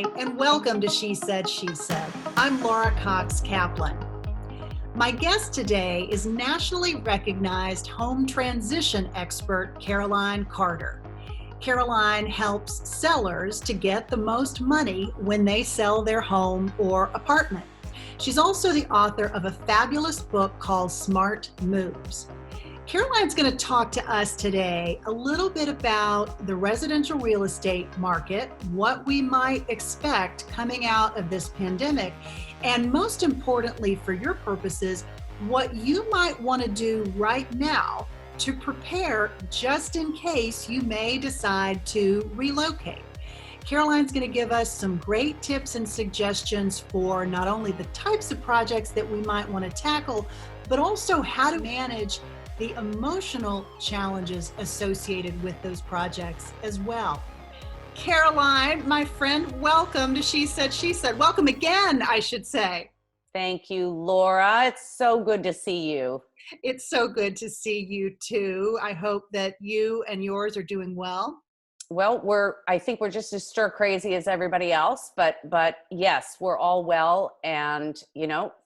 Hi, and welcome to She Said, She Said. I'm Laura Cox Kaplan. My guest today is nationally recognized home transition expert Caroline Carter. Caroline helps sellers to get the most money when they sell their home or apartment. She's also the author of a fabulous book called Smart Moves. Caroline's going to talk to us today a little bit about the residential real estate market, what we might expect coming out of this pandemic, and most importantly for your purposes, what you might want to do right now to prepare just in case you may decide to relocate. Caroline's going to give us some great tips and suggestions for not only the types of projects that we might want to tackle, but also how to manage the emotional challenges associated with those projects as well. Caroline, my friend, welcome to She Said, She Said. Welcome again, I should say. Thank you, Laura. It's so good to see you. It's so good to see you too. I hope that you and yours are doing well. Well, I think we're just as stir crazy as everybody else, but yes, we're all well and,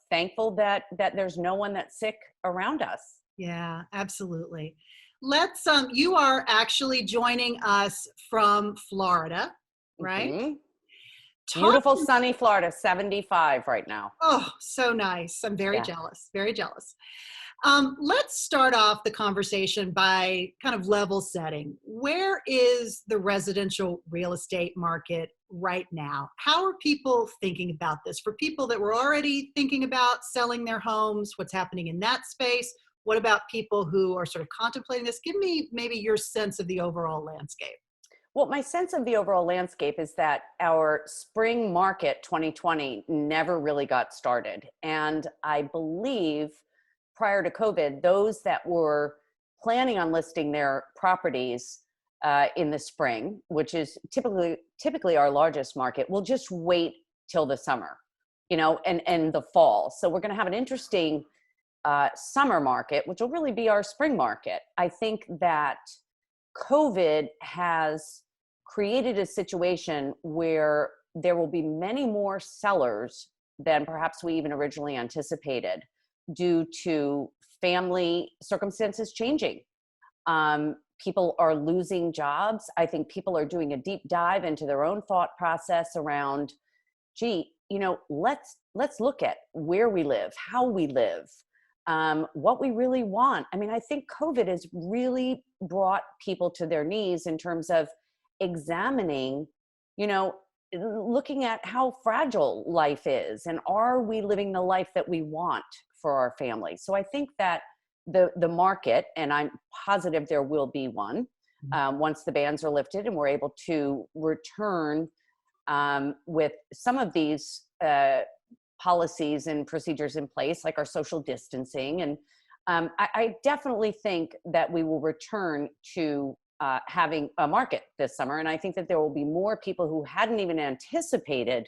thankful that there's no one that's sick around us. Yeah, absolutely. You are actually joining us from Florida, right? Mm-hmm. Beautiful sunny Florida, 75 right now. Oh, so nice. I'm very jealous, very jealous. Let's start off the conversation by kind of level setting. Where is the residential real estate market right now? How are people thinking about this? For people that were already thinking about selling their homes, what's happening in that space? What about people who are sort of contemplating this? Give me maybe your sense of the overall landscape. Well, my sense of the overall landscape is that our spring market 2020 never really got started. And I believe prior to COVID, those that were planning on listing their properties in the spring, which is typically our largest market, will just wait till the summer, and the fall. So we're going to have an interesting summer market, which will really be our spring market. I think that COVID has created a situation where there will be many more sellers than perhaps we even originally anticipated due to family circumstances changing. People are losing jobs. I think people are doing a deep dive into their own thought process around, let's look at where we live, how we live, what we really want. I mean, I think COVID has really brought people to their knees in terms of examining, looking at how fragile life is and are we living the life that we want for our family. So I think that the market, and I'm positive there will be one, once the bans are lifted and we're able to return with some of these policies and procedures in place, like our social distancing. And I definitely think that we will return to having a market this summer. And I think that there will be more people who hadn't even anticipated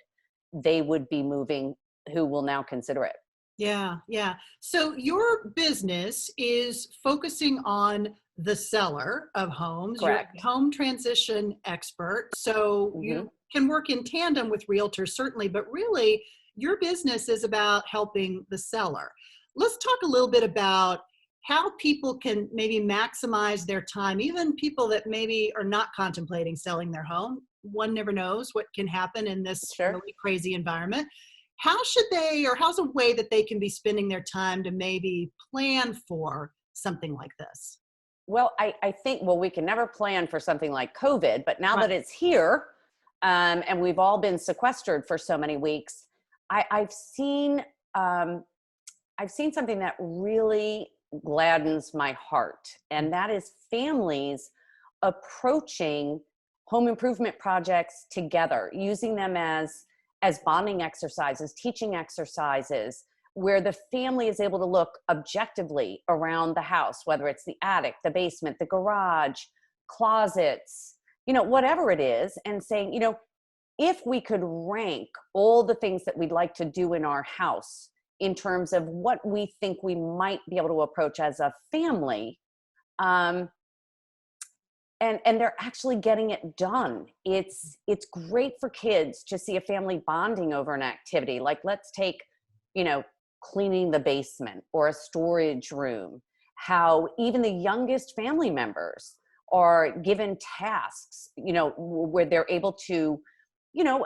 they would be moving who will now consider it. Yeah. So your business is focusing on the seller of homes. Correct. You're a home transition expert. So you can work in tandem with realtors, certainly, but really your business is about helping the seller. Let's talk a little bit about how people can maybe maximize their time, even people that maybe are not contemplating selling their home. One never knows what can happen in this really crazy environment. How's a way that they can be spending their time to maybe plan for something like this? Well, I think, we can never plan for something like COVID, but now that it's here, and we've all been sequestered for so many weeks, I've seen something that really gladdens my heart, and that is families approaching home improvement projects together, using them as bonding exercises, teaching exercises, where the family is able to look objectively around the house, whether it's the attic, the basement, the garage, closets, whatever it is, and saying, if we could rank all the things that we'd like to do in our house in terms of what we think we might be able to approach as a family, and they're actually getting it done. It's great for kids to see a family bonding over an activity. Like, let's take, you know, cleaning the basement or a storage room, how even the youngest family members are given tasks, you know, where they're able to, you know,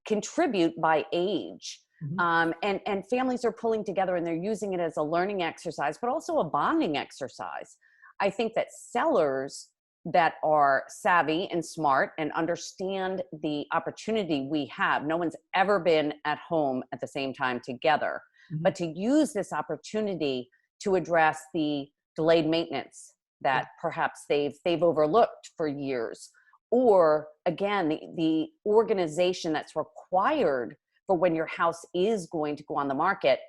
contribute by age. Mhm. And families are pulling together and they're using it as a learning exercise, but also a bonding exercise. I think that sellers that are savvy and smart and understand the opportunity we have, no one's ever been at home at the same time together, Mhm. but to use this opportunity to address the delayed maintenance Yeah. that perhaps they've overlooked for years, or again, the organization that's required for when your house is going to go on the market,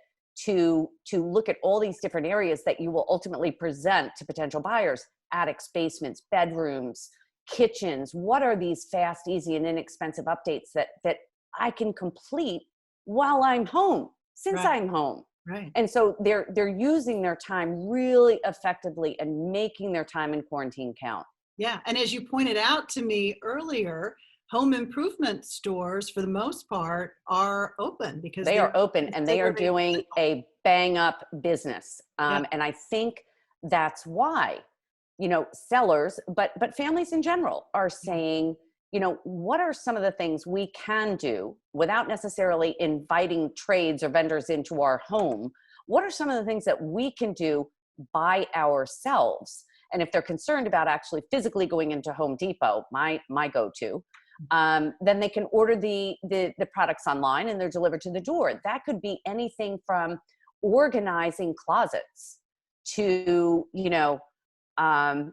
to look at all these different areas that you will ultimately present to potential buyers: attics, basements, bedrooms, kitchens. What are these fast, easy, and inexpensive updates that I can complete while I'm home, since Right. I'm home? Right. And so they're using their time really effectively and making their time in quarantine count. Yeah. And as you pointed out to me earlier, home improvement stores, for the most part, are open because They are they're open and they are considered doing essential. a bang up business. Yeah. And I think that's why, you know, sellers, but families in general are saying, you know, what are some of the things we can do without necessarily inviting trades or vendors into our home? What are some of the things that we can do by ourselves? And if they're concerned about actually physically going into Home Depot, my go-to, then they can order the products online and they're delivered to the door. That could be anything from organizing closets to, you know, um,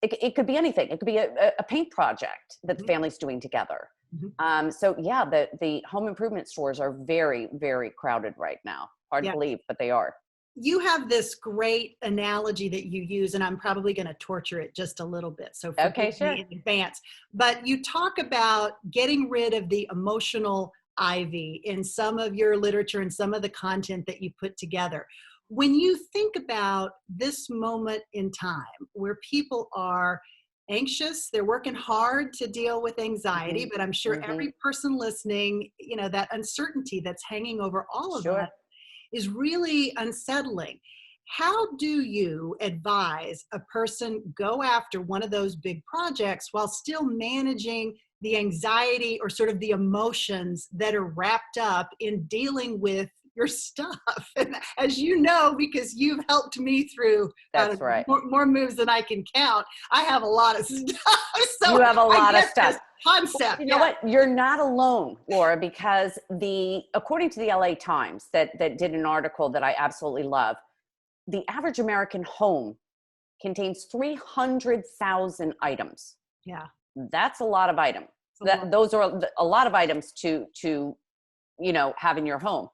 it could be anything. It could be a paint project that the Mhm. family's doing together. Mhm. So yeah, the home improvement stores are very, very crowded right now. Hard to Yeah. believe, but they are. You have this great analogy that you use, and I'm probably going to torture it just a little bit, so Okay, forgive sure. me in advance. But you talk about getting rid of the emotional ivy in some of your literature and some of the content that you put together. When you think about this moment in time where people are anxious, they're working hard to deal with anxiety, Hmm. but I'm sure Hmm. every person listening, you know, that uncertainty that's hanging over all of us Sure. is really unsettling. How do you advise a person go after one of those big projects while still managing the anxiety or sort of the emotions that are wrapped up in dealing with your stuff? And as you know, because you've helped me through That's right. more moves than I can count, I have a lot of stuff. So You have a I lot of get stuff. this concept. You know Yeah. what? You're not alone, Laura, because according to the LA Times that did an article that I absolutely love, the average American home contains 300,000 items. Yeah. That's a lot of items. It's a lot. Those are a lot of items to you know, have in your home.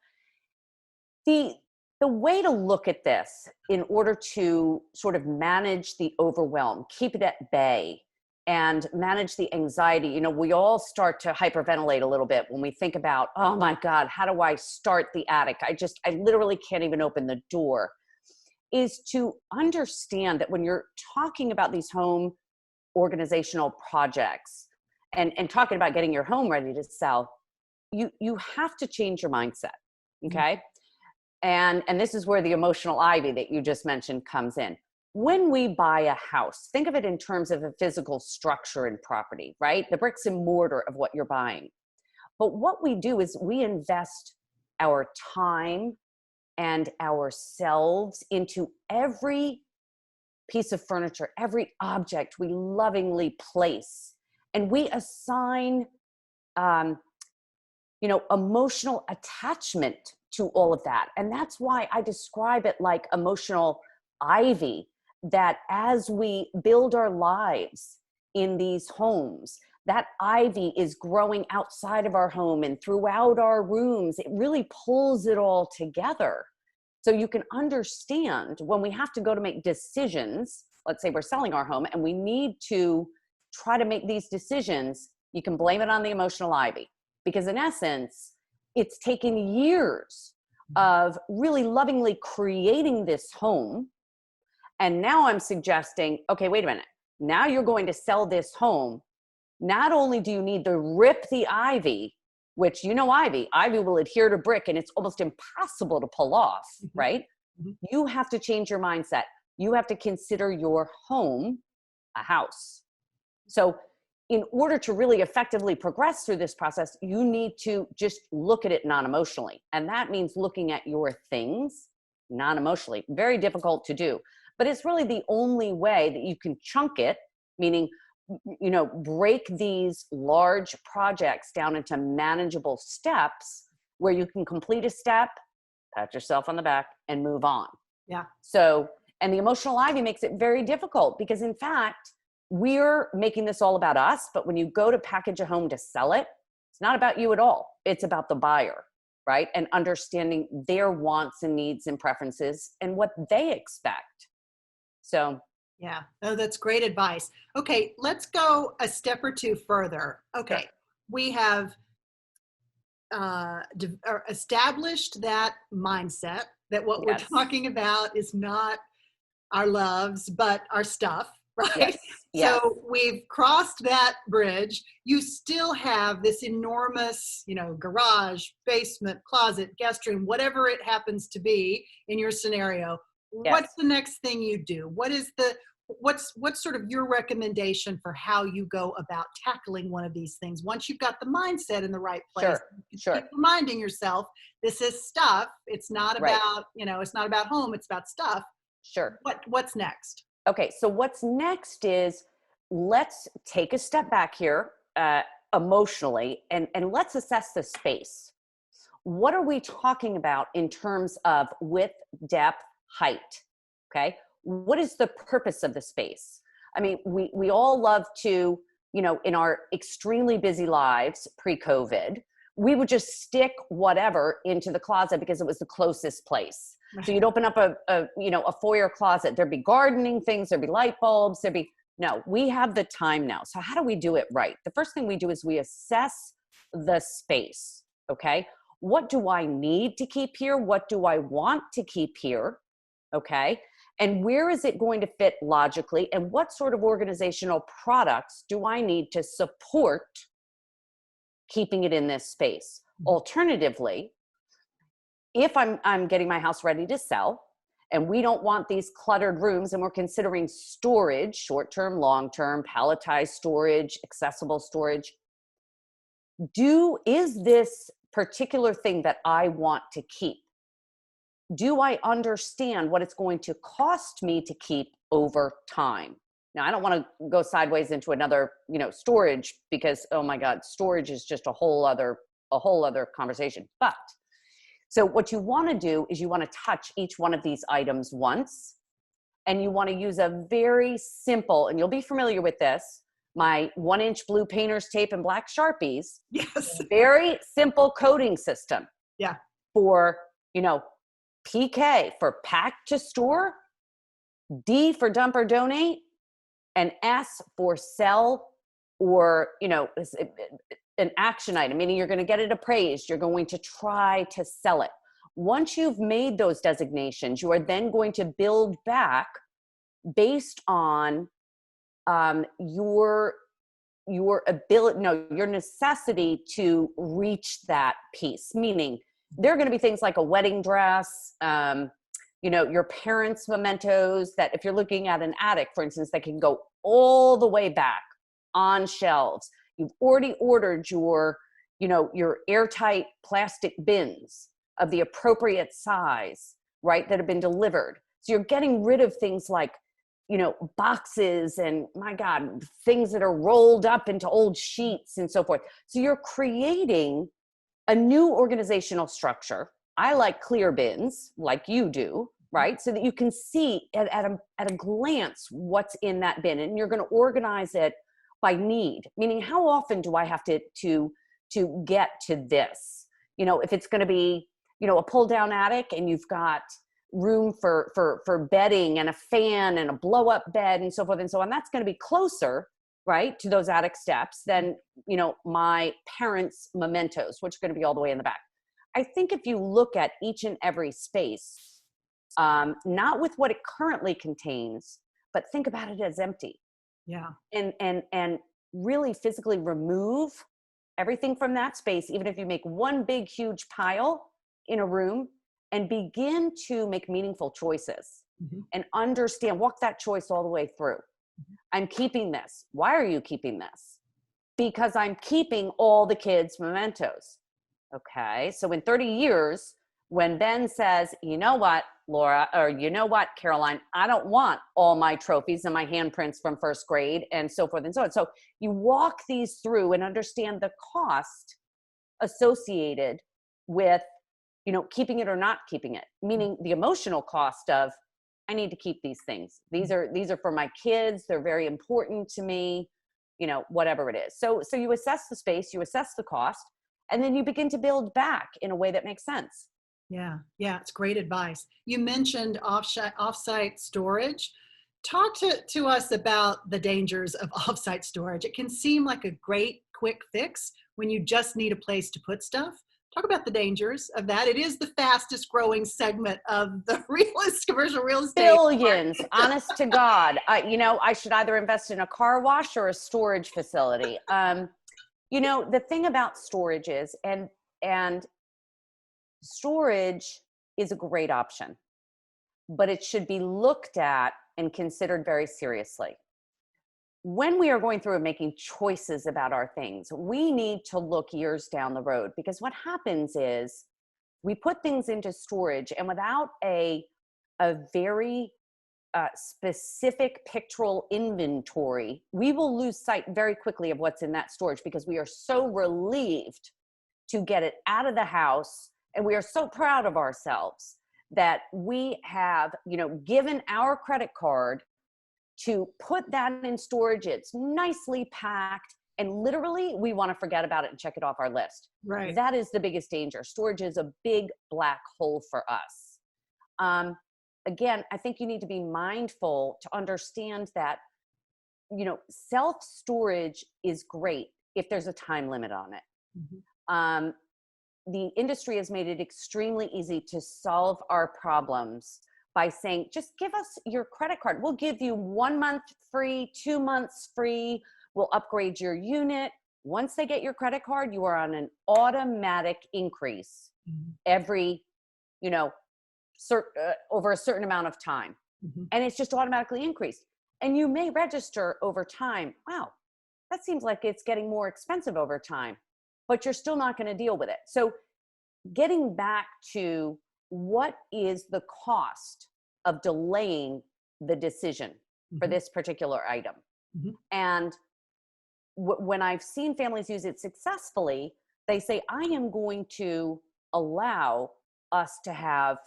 The way to look at this in order to sort of manage the overwhelm, keep it at bay, and manage the anxiety, you know, we all start to hyperventilate a little bit when we think about, oh my God, how do I start the attic? I literally can't even open the door. Is to understand that when you're talking about these home organizational projects and talking about getting your home ready to sell, you have to change your mindset. Mhm. Okay. And this is where the emotional ivy that you just mentioned comes in. When we buy a house, think of it in terms of a physical structure and property, right? The bricks and mortar of what you're buying. But what we do is we invest our time and ourselves into every piece of furniture, every object we lovingly place. And we assign, um, you know, emotional attachment to all of that. And that's why I describe it like emotional ivy, that as we build our lives in these homes, that ivy is growing outside of our home and throughout our rooms. It really pulls it all together. So you can understand when we have to go to make decisions, let's say we're selling our home and we need to try to make these decisions, you can blame it on the emotional ivy. Because in essence, it's taken years of really lovingly creating this home. And now I'm suggesting, okay, wait a minute. Now you're going to sell this home. Not only do you need to rip the ivy, which ivy will adhere to brick and it's almost impossible to pull off, right? You have to change your mindset. You have to consider your home a house. So in order to really effectively progress through this process, you need to just look at it non-emotionally. And that means looking at your things non-emotionally. Very difficult to do, but it's really the only way that you can chunk it, meaning, break these large projects down into manageable steps where you can complete a step, pat yourself on the back, and move on. Yeah. So, and the emotional ivy makes it very difficult because, in fact, we're making this all about us, but when you go to package a home to sell it, it's not about you at all. It's about the buyer, right? And understanding their wants and needs and preferences and what they expect. So, yeah. Oh, that's great advice. Okay, let's go a step or two further. Okay, sure. We have established that mindset that what we're talking about is not our loves, but our stuff, right? Yes. Yes. So we've crossed that bridge. You still have this enormous, garage, basement, closet, guest room, whatever it happens to be in your scenario. Yes. What's the next thing you do? What's sort of your recommendation for how you go about tackling one of these things once you've got the mindset in the right place? Sure. Keep reminding yourself this is stuff. It's not Right. about, it's not about home, it's about stuff. Sure. What's next? Okay, so what's next is let's take a step back here emotionally and let's assess the space. What are we talking about in terms of width, depth, height? Okay, what is the purpose of the space? I mean, we all love to, in our extremely busy lives pre-COVID, we would just stick whatever into the closet because it was the closest place. So you'd open up a foyer closet. There'd be gardening things. There'd be light bulbs. No, we have the time now. So how do we do it right? The first thing we do is we assess the space. Okay. What do I need to keep here? What do I want to keep here? Okay. And where is it going to fit logically? And what sort of organizational products do I need to support keeping it in this space? Alternatively, if I'm getting my house ready to sell and we don't want these cluttered rooms and we're considering storage, short-term, long-term, palletized storage, accessible storage, is this particular thing that I want to keep, do I understand what it's going to cost me to keep over time? Now, I don't want to go sideways into another, storage because, oh my God, storage is just a whole other conversation. But so what you want to do is you want to touch each one of these items once, and you want to use a very simple, and you'll be familiar with this, my 1-inch blue painter's tape and black Sharpies. Yes. Very simple coding system. Yeah. For, PK for pack to store, D for dump or donate, and S for sell or, an action item, meaning you're going to get it appraised. You're going to try to sell it. Once you've made those designations, you are then going to build back based on your ability, your necessity to reach that piece. Meaning there are going to be things like a wedding dress, your parents' mementos that if you're looking at an attic, for instance, that can go all the way back on shelves. You've already ordered your airtight plastic bins of the appropriate size, right, that have been delivered. So you're getting rid of things like, boxes and, my God, things that are rolled up into old sheets and so forth. So you're creating a new organizational structure. I like clear bins like you do, right? So that you can see at a glance what's in that bin, and you're going to organize it by need, meaning how often do I have to get to this? If it's going to be, a pull down attic and you've got room for bedding and a fan and a blow up bed and so forth and so on, that's going to be closer, right, to those attic steps than, my parents' mementos, which are going to be all the way in the back. I think if you look at each and every space, not with what it currently contains, but think about it as empty. Yeah. and really physically remove everything from that space, even if you make one big huge pile in a room, and begin to make meaningful choices Mhm. and understand, walk that choice all the way through. I'm keeping this. Why are you keeping this? Because I'm keeping all the kids' mementos. Okay. So in 30 years, when Ben says, you know what, Laura, or you know what, Caroline, I don't want all my trophies and my handprints from first grade and so forth and so on. So you walk these through and understand the cost associated with, keeping it or not keeping it, meaning the emotional cost of, I need to keep these things. These are for my kids. They're very important to me, whatever it is. So you assess the space, you assess the cost, and then you begin to build back in a way that makes sense. Yeah, yeah, it's great advice. You mentioned offsite storage. Talk to us about the dangers of offsite storage. It can seem like a great quick fix when you just need a place to put stuff. Talk about the dangers of that. It is the fastest growing segment of the commercial real estate Billions, market. honest to God. I should either invest in a car wash or a storage facility. The thing about storage is, and storage is a great option, but it should be looked at and considered very seriously. When we are going through and making choices about our things, we need to look years down the road, because what happens is we put things into storage, and without a very specific pictorial inventory, we will lose sight very quickly of what's in that storage, because we are so relieved to get it out of the house, and we are so proud of ourselves that we have, given our credit card to put that in storage. It's nicely packed, and literally we want to forget about it and check it off our list. Right. That is the biggest danger. Storage is a big black hole for us. Again, I think you need to be mindful to understand that, self-storage is great if there's a time limit on it. Mhm. The industry has made it extremely easy to solve our problems by saying, just give us your credit card. We'll give you 1 month free, 2 months free. We'll upgrade your unit. Once they get your credit card, you are on an automatic increase Mhm. every, over a certain amount of time. Mhm. And it's just automatically increased. And you may register over time. Wow, that seems like it's getting more expensive over time, but you're still not going to deal with it. So getting back to, what is the cost of delaying the decision for Mhm. this particular item? Mhm. And when I've seen families use it successfully, they say, I am going to allow us to have,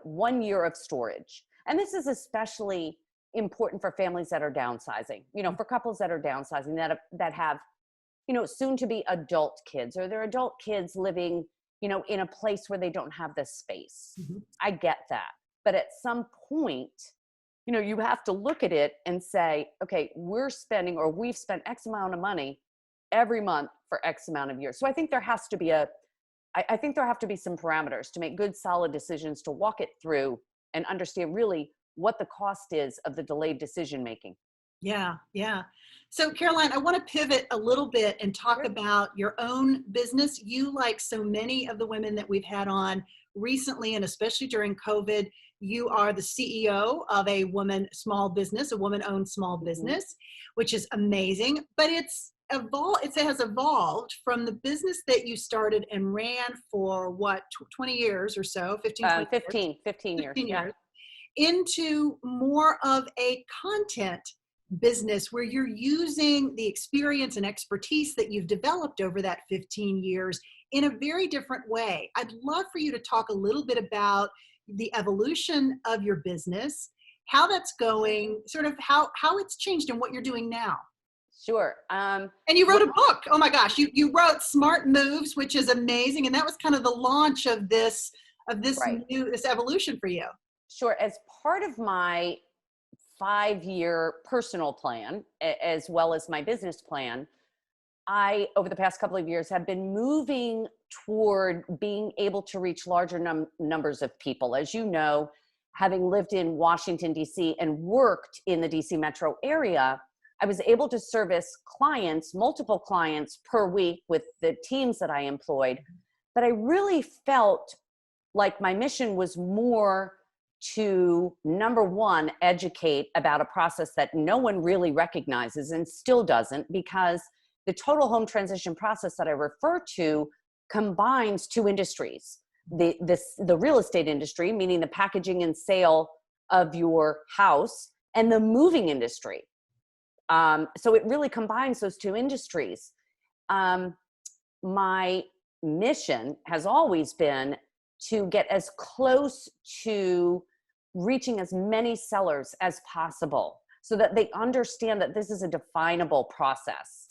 1 year of storage. And this is especially important for families that are downsizing, for couples that are downsizing, that have, soon to be adult kids, or their adult kids living, in a place where they don't have the space. Mhm. I get that. But at some point, you have to look at it and say, okay, we've spent X amount of money every month for X amount of years. So I think there has to be I think there have to be some parameters to make good, solid decisions, to walk it through and understand really what the cost is of the delayed decision making. Yeah, yeah. So, Caroline, I want to pivot a little bit and talk Sure. about your own business. You, like so many of the women that we've had on recently, and especially during COVID, you are the CEO of a a woman-owned small Mhm. business, which is amazing. But it has evolved from the business that you started and ran for what, 20 years or so, 15, 20 years, 15 years. 15 Yeah. years, into more of a content business where you're using the experience and expertise that you've developed over that 15 years in a very different way. I'd love for you to talk a little bit about the evolution of your business, how that's going, sort of how it's changed and what you're doing now. Sure. And you wrote What, a book. Oh my gosh, you wrote Smart Moves, which is amazing, and that was kind of the launch of right. this evolution for you. Sure. As part of my 5-year personal plan, as well as my business plan, I, over the past couple of years, have been moving toward being able to reach larger numbers of people. As you know, having lived in Washington, D.C. and worked in the D.C. metro area, I was able to service clients, multiple clients per week with the teams that I employed. But I really felt like my mission was more to, number one, educate about a process that no one really recognizes and still doesn't, because the total home transition process that I refer to combines two industries. The real estate industry, meaning the packaging and sale of your house, and the moving industry. So it really combines those two industries. My mission has always been to get as close to reaching as many sellers as possible so that they understand that this is a definable process.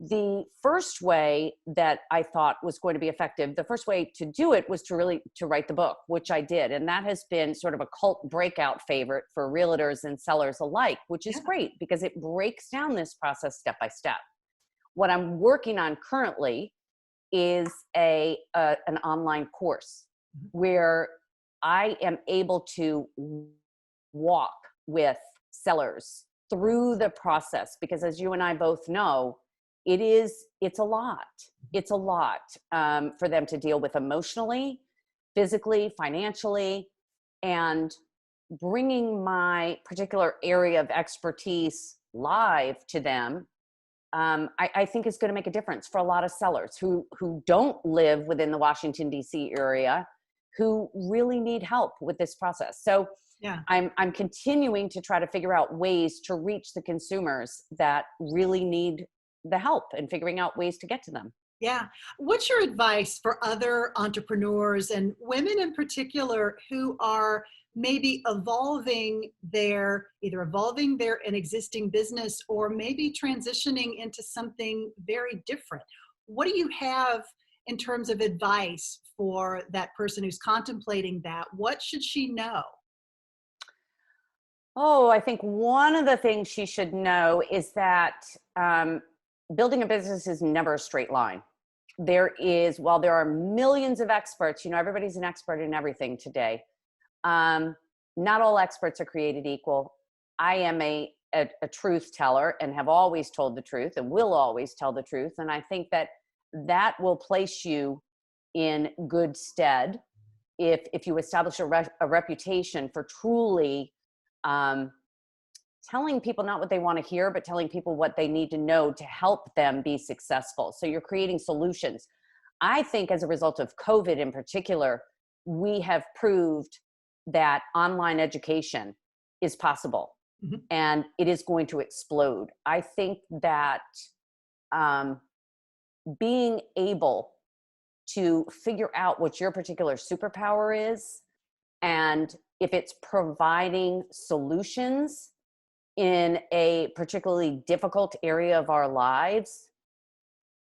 The first way that I thought was going to be effective, the first way to do it was to write the book, which I did. And that has been sort of a cult breakout favorite for realtors and sellers alike, which is great because it breaks down this process step by step. What I'm working on currently is an online course where I am able to walk with sellers through the process, because as you and I both know, it's a lot. It's a lot for them to deal with emotionally, physically, financially, and bringing my particular area of expertise live to them. I think is going to make a difference for a lot of sellers who don't live within the Washington, D.C. area, who really need help with this process. So I'm continuing to try to figure out ways to reach the consumers that really need the help and figuring out ways to get to them. Yeah. What's your advice for other entrepreneurs and women in particular who are maybe evolving either evolving their an existing business or maybe transitioning into something very different? What do you have in terms of advice for that person who's contemplating that? What should she know? Oh, I think one of the things she should know is that building a business is never a straight line. While there are millions of experts, everybody's an expert in everything today. Not all experts are created equal. I am a truth teller and have always told the truth and will always tell the truth. And I think that will place you in good stead if you establish a reputation for truly telling people not what they want to hear, but telling people what they need to know to help them be successful. So you're creating solutions. I think as a result of COVID in particular, we have proved that online education is possible and it is going to explode. I think that being able to figure out what your particular superpower is, and if it's providing solutions in a particularly difficult area of our lives,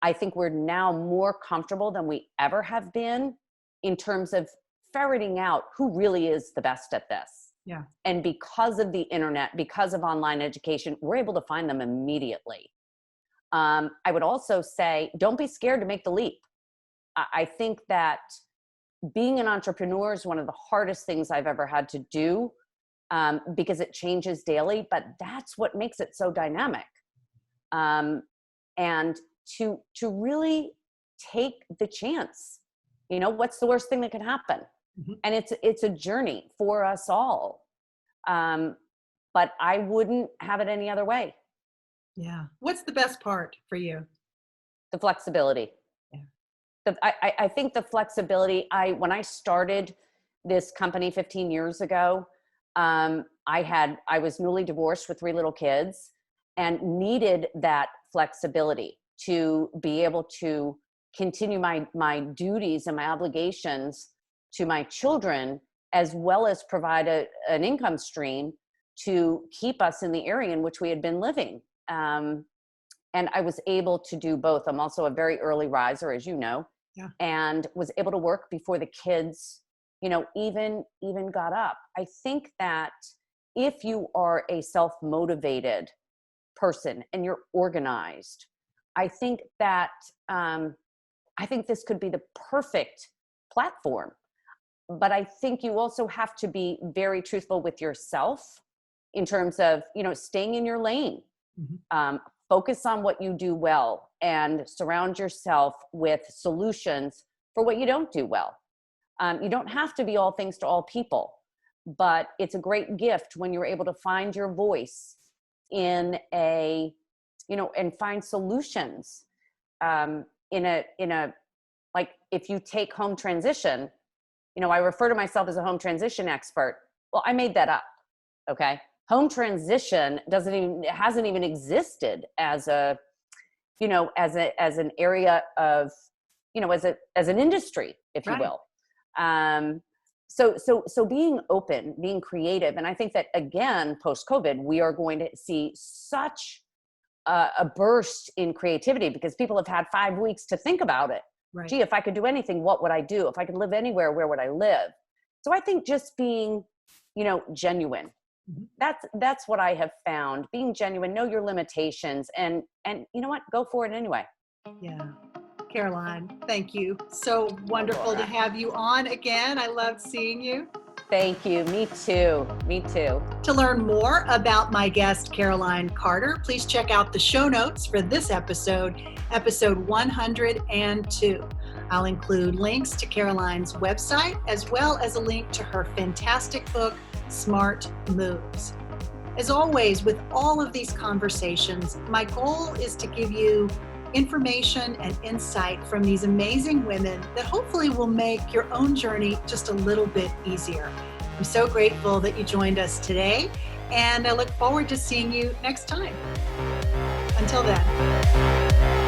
I think we're now more comfortable than we ever have been in terms of ferreting out who really is the best at this. Yeah. And because of the internet, because of online education, we're able to find them immediately. I would also say, don't be scared to make the leap. I think that being an entrepreneur is one of the hardest things I've ever had to do, because it changes daily, but that's what makes it so dynamic. And to really take the chance, what's the worst thing that can happen? And it's a journey for us all. But I wouldn't have it any other way. Yeah. What's the best part for you? The flexibility. Yeah. I think the flexibility, when I started this company 15 years ago, I was newly divorced with 3 little kids and needed that flexibility to be able to continue my duties and my obligations to my children, as well as provide an income stream to keep us in the area in which we had been living. And I was able to do both. I'm also a very early riser, as you know, and was able to work before the kids, even got up. I think that if you are a self-motivated person and you're organized, I think that I think this could be the perfect platform. But I think you also have to be very truthful with yourself in terms of, staying in your lane. Mhm. Focus on what you do well and surround yourself with solutions for what you don't do well. You don't have to be all things to all people, but it's a great gift when you're able to find your voice in and find solutions in a like if you take home transition. I refer to myself as a home transition expert. Well, I made that up. Okay. Home transition hasn't even existed as an area of, as an industry, if you Right. will. So being open, being creative. And I think that again, post COVID, we are going to see such a burst in creativity because people have had 5 weeks to think about it. Right. Gee, if I could do anything, what would I do? If I could live anywhere, where would I live? So I think just being, genuine. Mhm. That's what I have found. Being genuine, know your limitations, and you know what? Go for it anyway. Yeah. Caroline, thank you. So wonderful to Laura. have you on again. I loved seeing you. Thank you. Me too. Me too. To learn more about my guest, Caroline Carter, please check out the show notes for this episode 102. I'll include links to Caroline's website as well as a link to her fantastic book, Smart Moves. As always, with all of these conversations, my goal is to give you information and insight from these amazing women that hopefully will make your own journey just a little bit easier. I'm so grateful that you joined us today, and I look forward to seeing you next time. Until then.